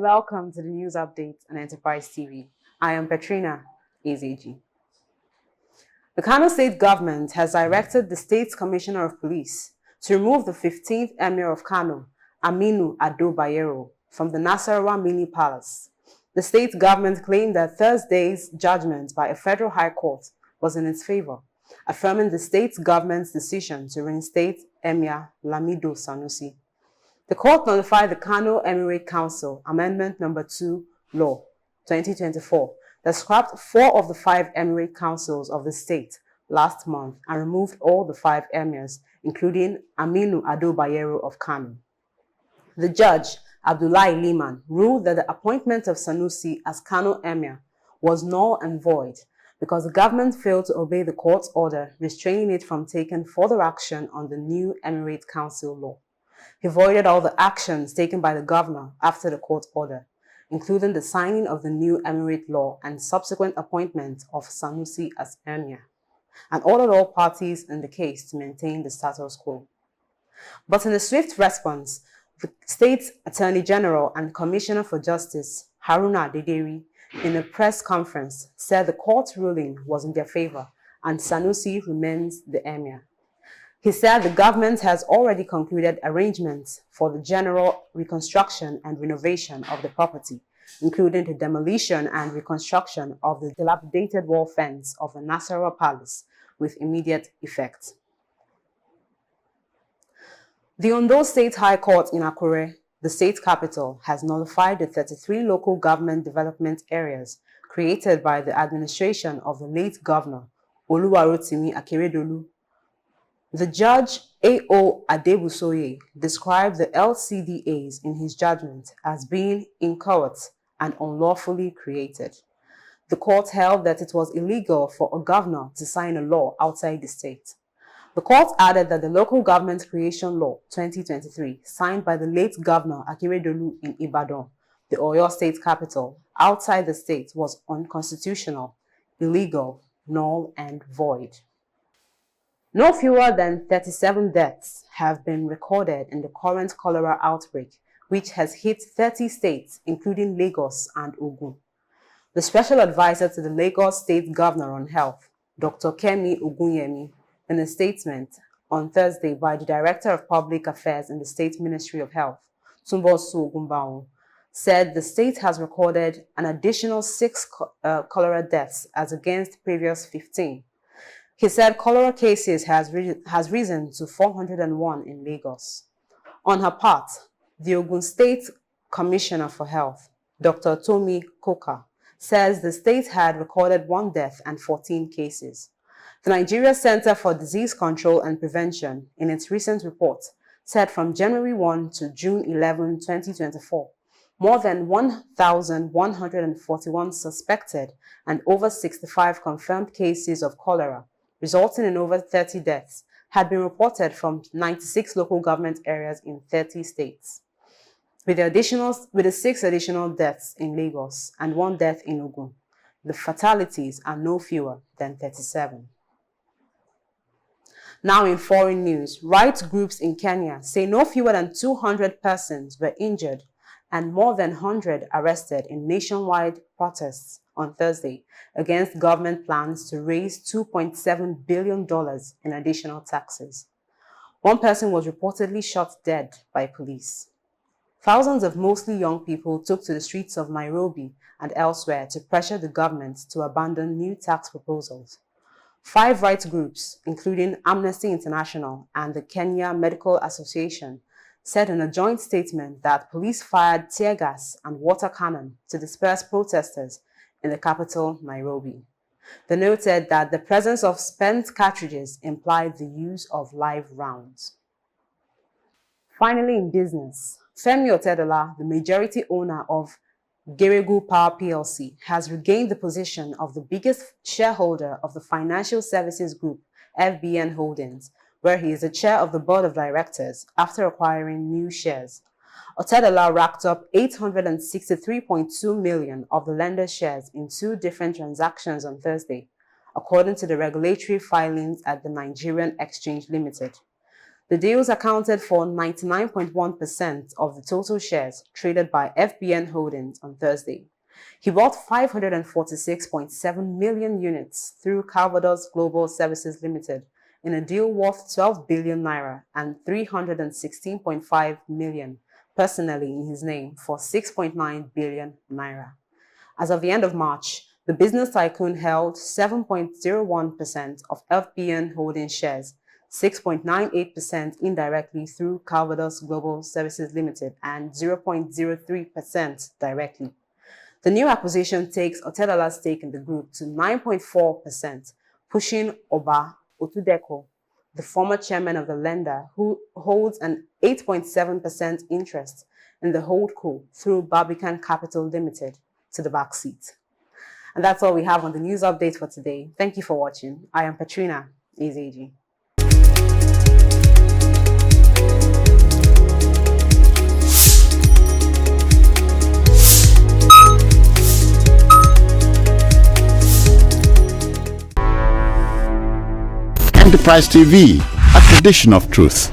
welcome to the news update on Enterprise TV. I am Petrina Ezeji. The Kano State government has directed the state's Commissioner of Police to remove the 15th Emir of Kano, Aminu Ado Bayero, from the Nasarawa Mini Palace. The state government claimed that Thursday's judgment by a federal high court was in its favor, affirming the state government's decision to reinstate Emir Lamido Sanusi. The court notified the Kano Emirate Council Amendment No. 2 Law 2024 that scrapped 4 of the 5 emirate councils of the state last month and removed all the 5 emirs, including Aminu Ado Bayero of Kano. The judge, Abdullahi Liman, ruled that the appointment of Sanusi as Kano Emir was null and void because the government failed to obey the court's order restraining it from taking further action on the new Emirate Council law. He voided all the actions taken by the governor after the court order, including the signing of the new emirate law and subsequent appointment of Sanusi as emir, and ordered all parties in the case to maintain the status quo. But in a swift response, the state's Attorney General and Commissioner for Justice, Haruna Dederi, in a press conference, said the court's ruling was in their favor and Sanusi remains the emir. He said the government has already concluded arrangements for the general reconstruction and renovation of the property, including the demolition and reconstruction of the dilapidated wall fence of the Nasarawa Palace with immediate effect. The Ondo State High Court in Akure, the state capital, has nullified the 33 local government development areas created by the administration of the late governor, Oluwarotimi Akeredolu. The judge, A.O. Adebusoye, described the LCDAs in his judgment as being inchoate and unlawfully created. The court held that it was illegal for a governor to sign a law outside the state. The court added that the Local Government Creation Law 2023, signed by the late governor Akeredolu in Ibadan, the Oyo State capital, outside the state was unconstitutional, illegal, null and void. No fewer than 37 deaths have been recorded in the current cholera outbreak, which has hit 30 states, including Lagos and Ogun. The special advisor to the Lagos State Governor on Health, Dr. Kemi Ogunyemi, in a statement on Thursday by the Director of Public Affairs in the State Ministry of Health, Tumbosu Ogunbawo, said the state has recorded an additional 6 cholera deaths as against previous 15. He said cholera cases has risen to 401 in Lagos. On her part, the Ogun State Commissioner for Health, Dr. Tomi Koka, says the state had recorded 1 death and 14 cases. The Nigeria Center for Disease Control and Prevention, in its recent report, said from January 1 to June 11, 2024, more than 1,141 suspected and over 65 confirmed cases of cholera, resulting in over 30 deaths, had been reported from 96 local government areas in 30 states. With the 6 additional deaths in Lagos and 1 death in Ogun, the fatalities are no fewer than 37. Now in foreign news, rights groups in Kenya say no fewer than 200 persons were injured and more than 100 arrested in nationwide protests on Thursday against government plans to raise $2.7 billion in additional taxes. 1 person was reportedly shot dead by police. Thousands of mostly young people took to the streets of Nairobi and elsewhere to pressure the government to abandon new tax proposals. 5 rights groups, including Amnesty International and the Kenya Medical Association, said in a joint statement that police fired tear gas and water cannon to disperse protesters in the capital, Nairobi. They noted that the presence of spent cartridges implied the use of live rounds. Finally, in business, Femi Otedola, the majority owner of Geregu Power PLC, has regained the position of the biggest shareholder of the financial services group, FBN Holdings, where he is the chair of the board of directors after acquiring new shares. Otedola racked up $863.2 million of the lender's shares in 2 different transactions on Thursday, according to the regulatory filings at the Nigerian Exchange Limited. The deals accounted for 99.1% of the total shares traded by FBN Holdings on Thursday. He bought 546.7 million units through Calvados Global Services Limited in a deal worth 12 billion naira and 316.5 million personally in his name for 6.9 billion naira. As of the end of March, the business tycoon held 7.01% of FBN Holdings shares, 6.98% indirectly through Calvados Global Services Limited, and 0.03% directly. The new acquisition takes Otedola's stake in the group to 9.4%, pushing Oba Otedola, the former chairman of the lender, who holds an 8.7% interest in the holdco through Barbican Capital Limited, to the back seat. And that's all we have on the news update for today. Thank you for watching. I am Petrina Ezeji. Enterprise TV, a tradition of truth.